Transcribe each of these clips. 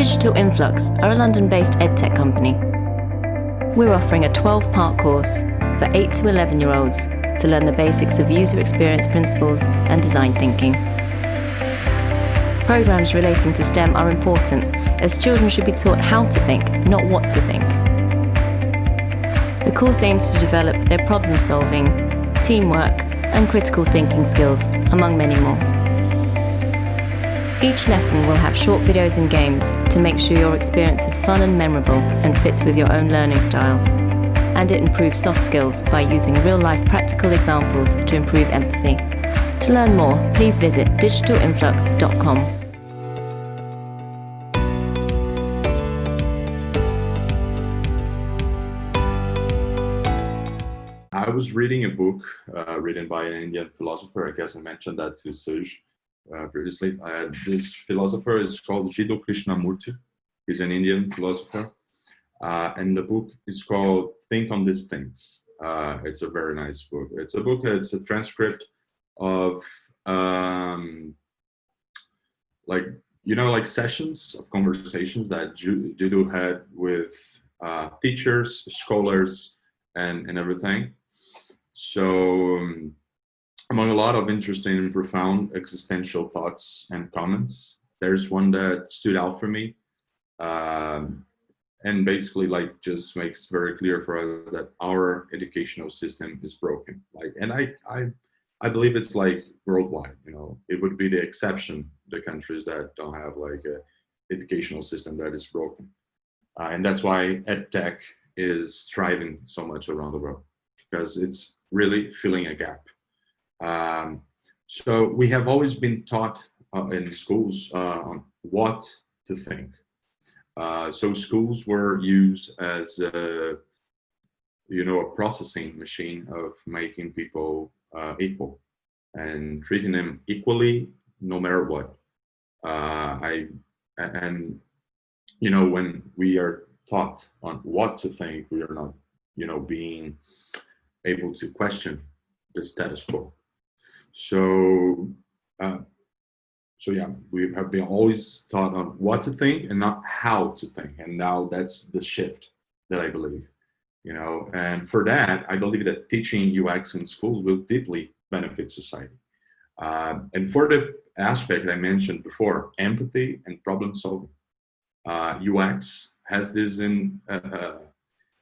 Digital Influx are a London-based edtech company. We're offering a 12-part course for 8 to 11-year-olds to learn the basics of user experience principles and design thinking. Programs relating to STEM are important, as children should be taught how to think, not what to think. The course aims to develop their problem-solving, teamwork, and critical thinking skills, among many more. Each lesson will have short videos and games to make sure your experience is fun and memorable and fits with your own learning style. And it improves soft skills by using real-life practical examples to improve empathy. To learn more, please visit digitalinflux.com. I was reading a book written by an Indian philosopher. I guess I mentioned that to Suj previously. This philosopher is called Jiddu Krishnamurti. He's an Indian philosopher. And the book is called Think on These Things. It's a very nice book. It's a transcript of like sessions of conversations that Jiddu had with teachers, scholars, and everything. So among a lot of interesting and profound existential thoughts and comments, there's one that stood out for me, and basically just makes very clear for us that our educational system is broken. And I believe it's worldwide. It would be the exception, the countries that don't have a educational system that is broken, and that's why EdTech is thriving so much around the world, because it's really filling a gap. So we have always been taught in schools on what to think. So schools were used as a processing machine of making people equal and treating them equally no matter what. When we are taught on what to think, we are not being able to question the status quo. So yeah, we have been always taught on what to think and not how to think. And now that's the shift that I believe, and for that, I believe that teaching UX in schools will deeply benefit society. And for the aspect I mentioned before, empathy and problem solving, UX has this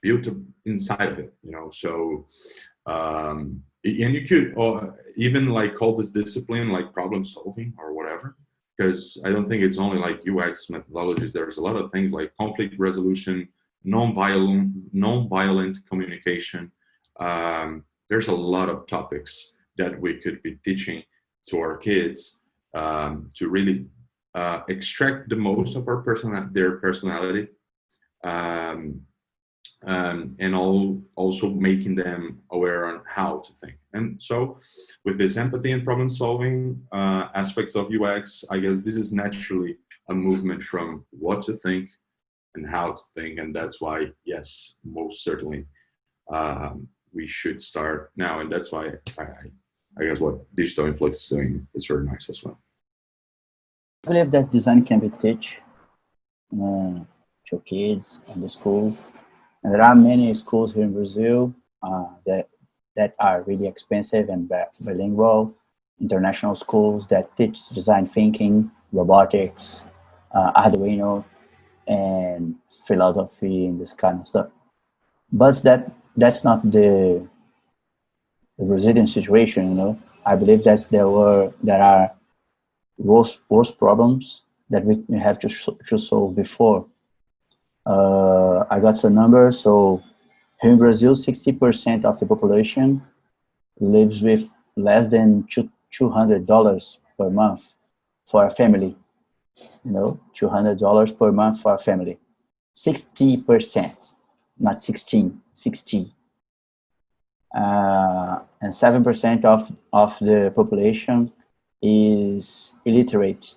built inside of it, so, and you could even call this discipline problem solving or whatever, because I don't think it's only UX methodologies. There's a lot of things like conflict resolution, non-violent communication. There's a lot of topics that we could be teaching to our kids to really extract the most of their personality, and also making them aware on how to think. And so with this empathy and problem solving aspects of UX, I guess this is naturally a movement from what to think and how to think. And that's why, yes, most certainly we should start now. And that's why I guess what Digital Influx is doing is very nice as well. I believe that design can be taught to kids in the school. And there are many schools here in Brazil that are really expensive and bilingual, international schools that teach design thinking, robotics, Arduino, and philosophy and this kind of stuff. But that's not the Brazilian situation, I believe that there are worse problems that we have to solve before. I got some numbers. So here in Brazil, 60% of the population lives with less than $200 per month for a family. $200 per month for a family. 60%, not 16, 60. And 7% of the population is illiterate.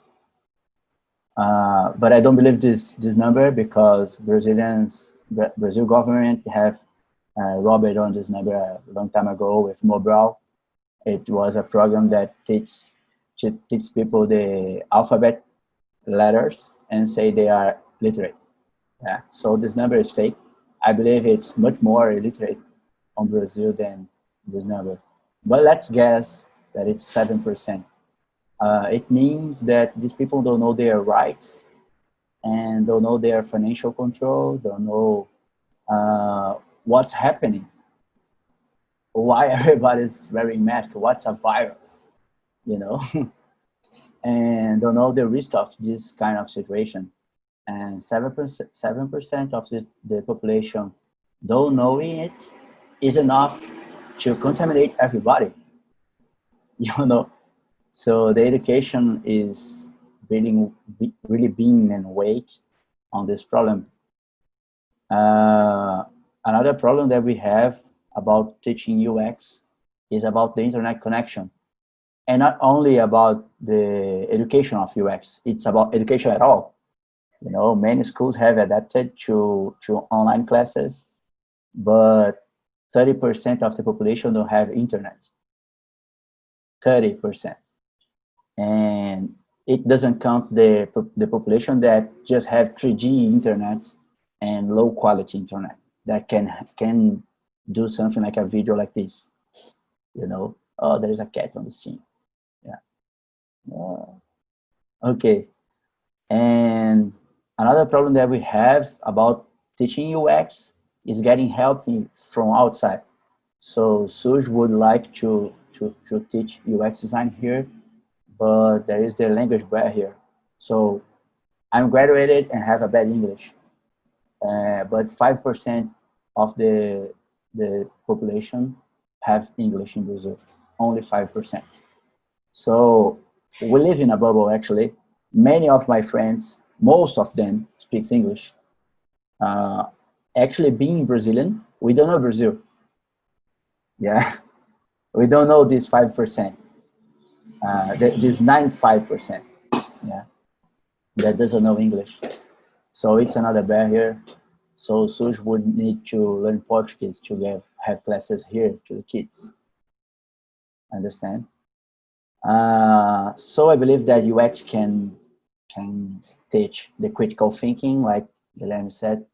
But I don't believe this number, because Brazil government have robbed on this number a long time ago with Mobral. It was a program that teach people the alphabet letters and say they are literate. Yeah. So this number is fake. I believe it's much more illiterate on Brazil than this number. But let's guess that it's 7%. It means that these people don't know their rights and don't know their financial control, don't know what's happening, why everybody's wearing masks, what's a virus, you know, and don't know the risk of this kind of situation. And 7% of the population don't knowing it is enough to contaminate everybody, you know. So the education is really being in weight on this problem. Another problem that we have about teaching UX is about the internet connection. And not only about the education of UX, it's about education at all. You know, many schools have adapted to online classes, but 30% of the population don't have internet. 30%. And it doesn't count the population that just have 3G internet and low quality internet that can do something like a video like this. You know, oh, there is a cat on the scene. Yeah. Okay. And another problem that we have about teaching UX is getting help from outside. So Suj would like to teach UX design here, but there is the language barrier. So I'm graduated and have a bad English, but 5% of the population have English in Brazil, only 5%. So we live in a bubble, actually. Many of my friends, most of them speaks English. Actually, being Brazilian, we don't know Brazil. Yeah, we don't know this 5%, this 95%, yeah, that doesn't know English. So it's another barrier. So Suj would need to learn Portuguese to have classes here to the kids. Understand? So I believe that UX can teach the critical thinking, like Guilherme said.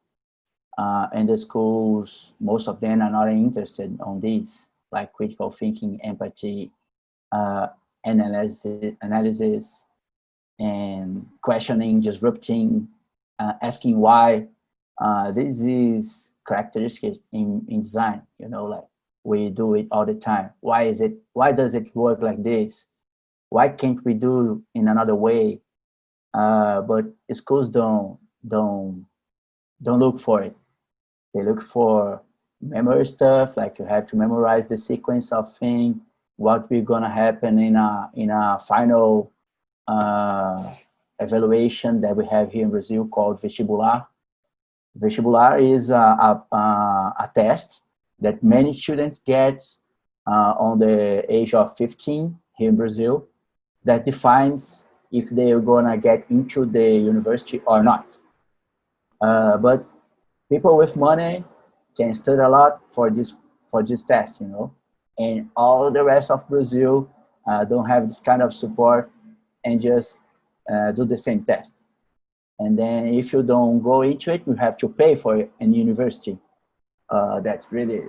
And the schools, most of them are not interested on these, like critical thinking, empathy, analysis, and questioning, disrupting, asking why. This is characteristic in design, you know, like we do it all the time. Why does it work like this? Why can't we do in another way? But schools don't look for it. They look for memory stuff, like you have to memorize the sequence of things, what we're gonna happen in a final evaluation that we have here in Brazil called vestibular. Vestibular is a test that many students get on the age of 15 here in Brazil that defines if they're gonna get into the university or not. But people with money can study a lot for this test, you know, and all the rest of Brazil don't have this kind of support and just do the same test. And then if you don't go into it, you have to pay for it in university. That's really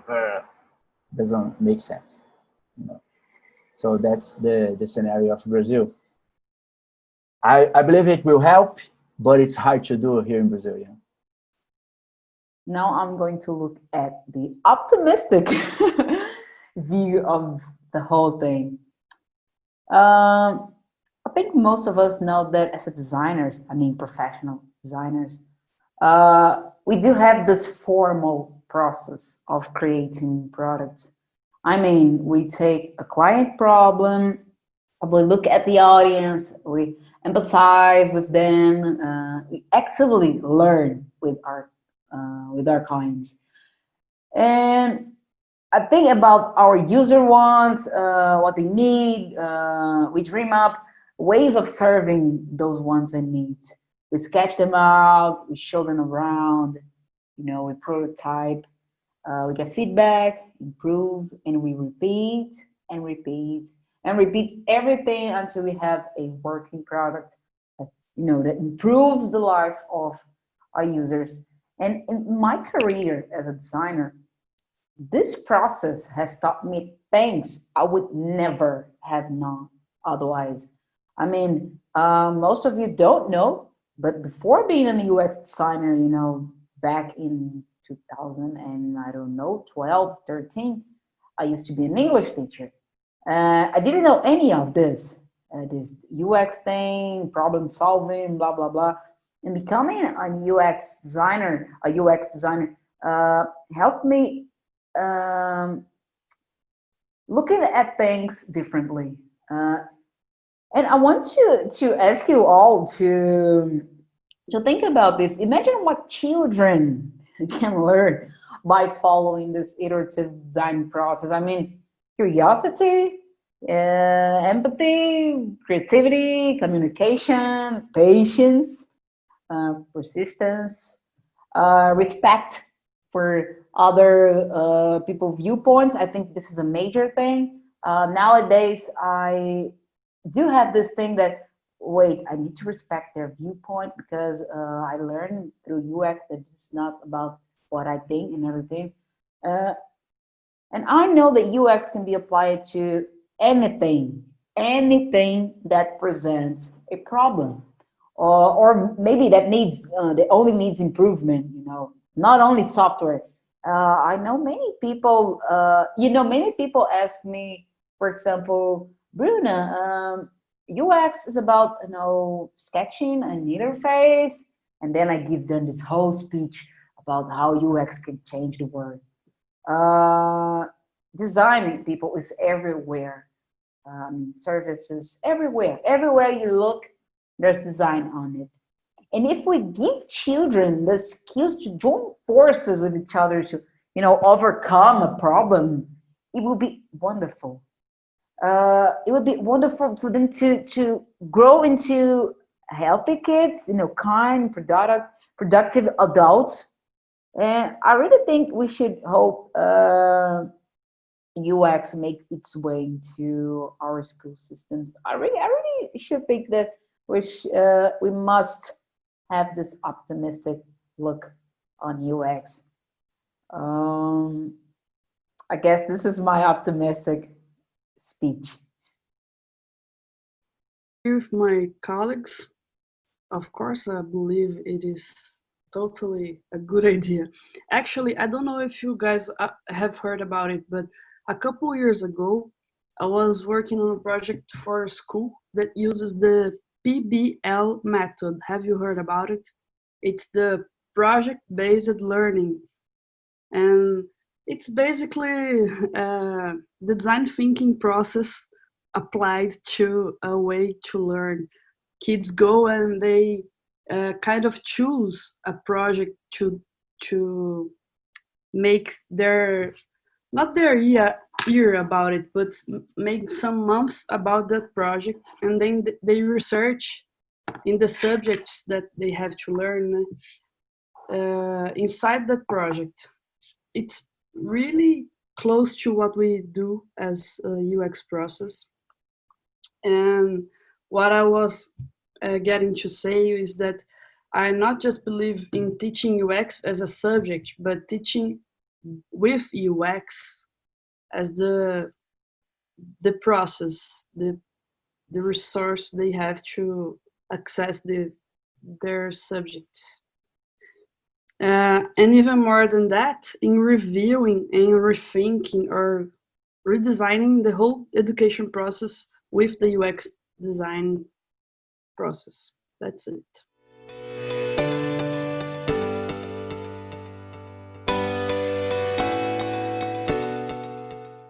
doesn't make sense, you know? So that's the scenario of Brazil. I believe it will help, but it's hard to do here in Brazil. Yeah. Now I'm going to look at the optimistic view of the whole thing. I think most of us know that as a designers, I mean professional designers, we do have this formal process of creating products. I mean, we take a client problem, we look at the audience, we empathize with them, we actively learn with our clients. And I think about our user wants, what they need, we dream up ways of serving those wants and needs. We sketch them out, we show them around, you know, we prototype, we get feedback, improve, and we repeat and repeat and repeat everything until we have a working product that, you know, that improves the life of our users. And in my career as a designer, this process has taught me things I would never have known otherwise. I mean, most of you don't know, but before being a UX designer, you know, back in 2000 and I don't know, 12, 13, I used to be an English teacher. I didn't know any of this UX thing, problem solving, blah, blah, blah. And becoming a UX designer helped me um, looking at things differently. And I want to ask you all to think about this. Imagine what children can learn by following this iterative design process. I mean, curiosity, empathy, creativity, communication, patience, persistence, respect for other people's viewpoints. I think this is a major thing. Nowadays, I do have this thing that, wait, I need to respect their viewpoint because I learned through UX that it's not about what I think and everything. And I know that UX can be applied to anything that presents a problem, or maybe that only needs improvement. You know, not only software. I know many people. Many people ask me, for example, Bruna, UX is about sketching an interface, and then I give them this whole speech about how UX can change the world. Designing people is everywhere. Services everywhere you look, there's design on it. And if we give children the skills to join forces with each other to overcome a problem, it will be wonderful. It would be wonderful for them to grow into healthy kids, kind, productive adults. And I really think we should hope UX make its way into our school systems. I really should think that we must have this optimistic look on UX. I guess this is my optimistic speech. With my colleagues, of course, I believe it is totally a good idea. Actually, I don't know if you guys have heard about it, but a couple years ago, I was working on a project for a school that uses the PBL method. Have you heard about it? It's the project-based learning. And it's basically the design thinking process applied to a way to learn. Kids go and they kind of choose a project to make their, not their year about it, but make some months about that project, and then they research in the subjects that they have to learn inside that project. It's really close to what we do as a UX process. And what I was getting to say is that I not just believe in teaching UX as a subject, but teaching with UX as the process, the resource they have to access their subjects. And even more than that, in reviewing and rethinking or redesigning the whole education process with the UX design process. That's it.